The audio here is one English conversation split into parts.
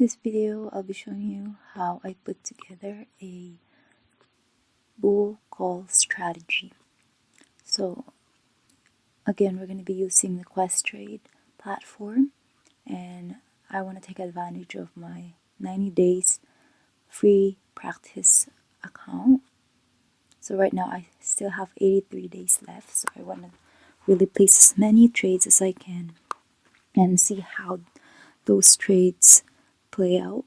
This video, I'll be showing you how I put together a bull call strategy. So again, we're going to be using the Questrade platform, and I want to take advantage of my 90 days free practice account. So right now I still have 83 days left, so I want to really place as many trades as I can and see how those trades play out.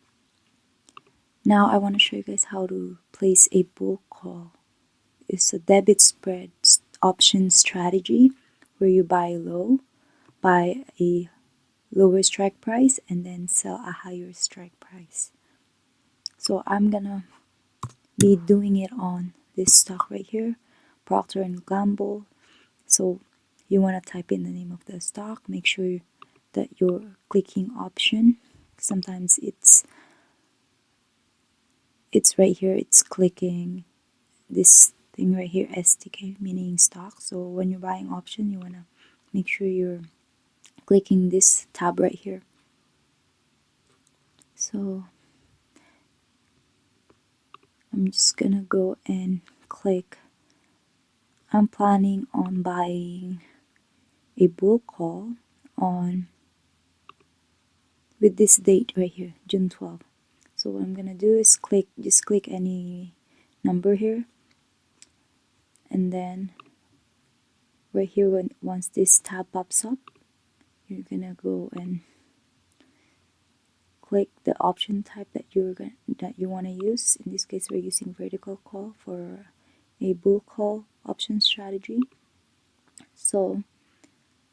Now I want to show you guys how to place a bull call. It's a debit spread option strategy where you buy low, buy a lower strike price, and then sell a higher strike price. So I'm gonna be doing it on this stock right here, Procter and Gamble. So you want to type in the name of the stock, make sure that you're clicking option. Sometimes it's right here, it's clicking this thing right here, STK, meaning stock. So when you're buying option, you want to make sure you're clicking this tab right here. So I'm just gonna go and click. I'm planning on buying a bull call on with this date right here, June 12th. So what I'm gonna do is just click any number here, and then right here, once this tab pops up, you're gonna go and click the option type that you want to use. In this case, we're using vertical call for a bull call option strategy. So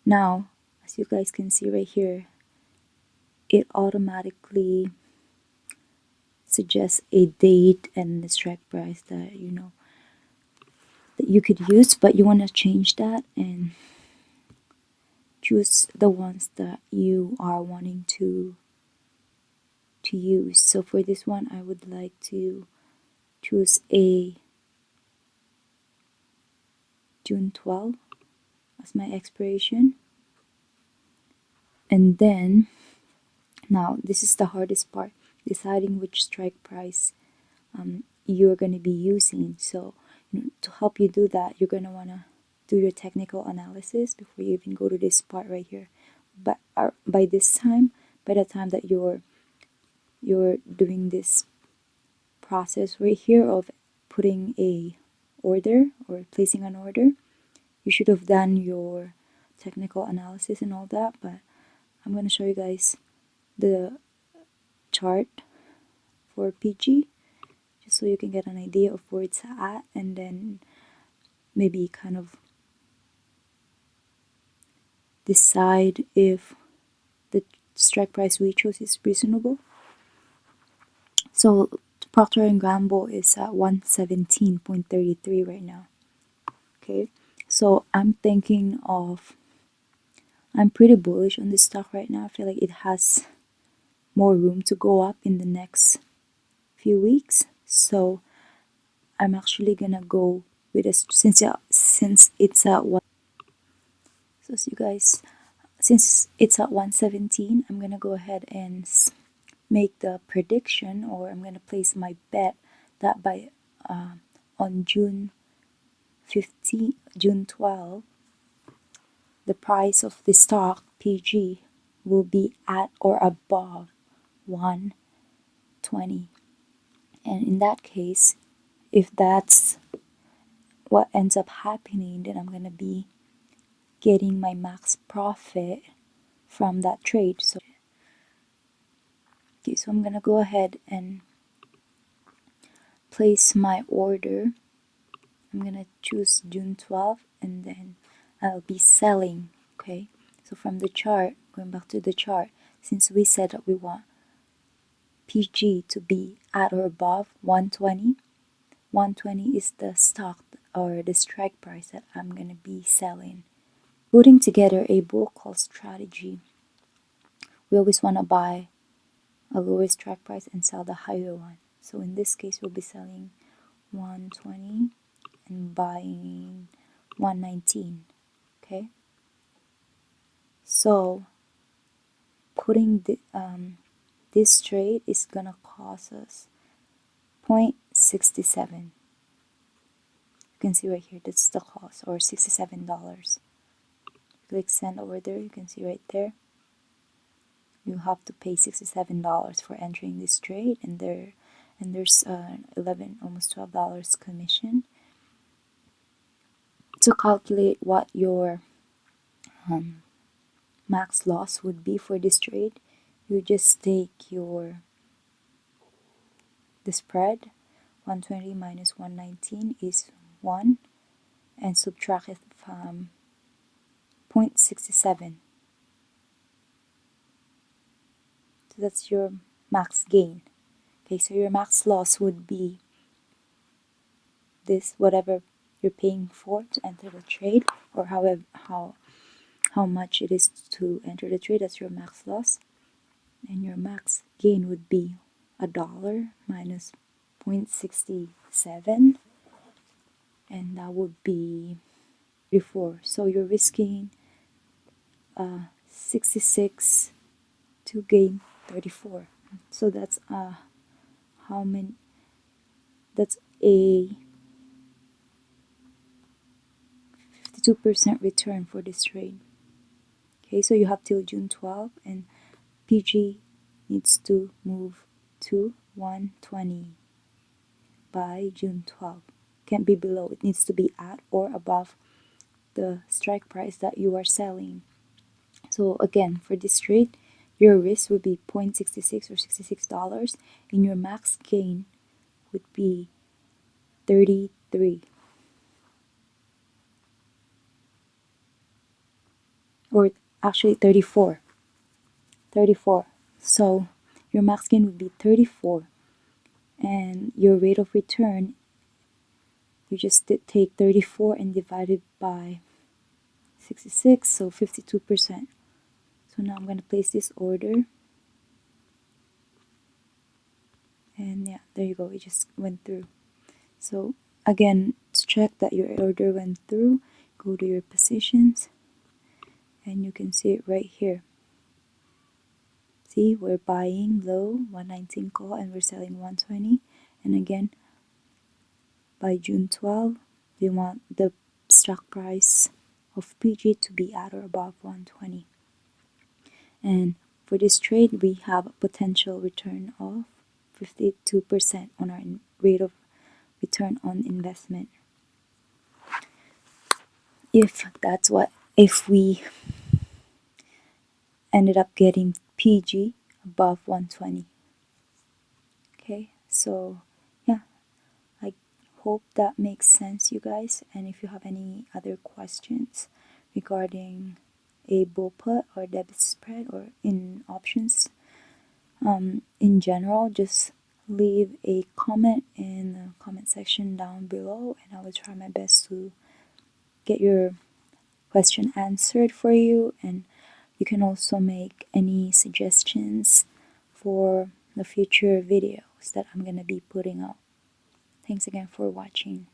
now, as you guys can see right here, it automatically suggests a date and the strike price that that you could use, but you want to change that and choose the ones that you are wanting to use. So for this one, I would like to choose a June 12 as my expiration. And then now this is the hardest part, deciding which strike price you're going to be using. So to help you do that, you're going to want to do your technical analysis before you even go to this part right here. But by the time that you're doing this process right here of putting a order or placing an order, you should have done your technical analysis and all that. But I'm going to show you guys the chart for PG just so you can get an idea of where it's at, and then maybe kind of decide if the strike price we chose is reasonable. So Procter & Gamble is at 117.33 right now. Okay, so I'm pretty bullish on this stock right now. I feel like it has more room to go up in the next few weeks. So I'm actually gonna go with a since it's at one. So you guys, since it's at 117, I'm gonna go ahead and make the prediction, or I'm gonna place my bet that by on June 12, the price of the stock PG will be at or above 120. And in that case, if that's what ends up happening, then I'm gonna be getting my max profit from that trade. So I'm gonna go ahead and place my order. I'm gonna choose June 12, and then I'll be selling. Okay, so from the chart, going back to the chart, since we said that we want PG to be at or above 120, 120 is the stock or the strike price that I'm gonna be selling. Putting together a bull call strategy, we always want to buy a lower strike price and sell the higher one. So in this case, we'll be selling 120 and buying 119. Okay, so putting this trade is gonna cost us 0.67. You can see right here, that's the cost, or $67. Click send order, you can see right there. You have to pay $67 for entering this trade, and there's 11, almost $12 commission. To calculate what your max loss would be for this trade, you just take the spread. 120 minus 119 is 1, and subtract it from 0.67. So that's your max gain. Okay, so your max loss would be this, whatever you're paying for to enter the trade, or however how much it is to enter the trade. That's your max loss, and your max gain would be $1 minus 0.67, and that would be 34. So you're risking 66 to gain 34. So that's how many? That's a 52% return for this trade. Okay, so you have till June 12, and PG needs to move to 120 by June 12. Can't be below, it needs to be at or above the strike price that you are selling. So again, for this trade, your risk would be 0.66 or $66, and your max gain would be 33. Or actually 34. So your max gain would be 34, and your rate of return, you just take 34 and divide it by 66, so 52%. So now I'm going to place this order, and yeah, there you go, it just went through. So again, to check that your order went through, go to your positions, and you can see it right here. See, we're buying low 119 call, and we're selling 120. And again, by June 12, we want the stock price of PG to be at or above 120. And for this trade, we have a potential return of 52% on our rate of return on investment. If we ended up getting PG above 120. Okay, so yeah, I hope that makes sense, you guys. And if you have any other questions regarding a bull put or debit spread or in options in general, just leave a comment in the comment section down below, and I will try my best to get your question answered for you. And you can also make any suggestions for the future videos that I'm going to be putting up. Thanks again for watching.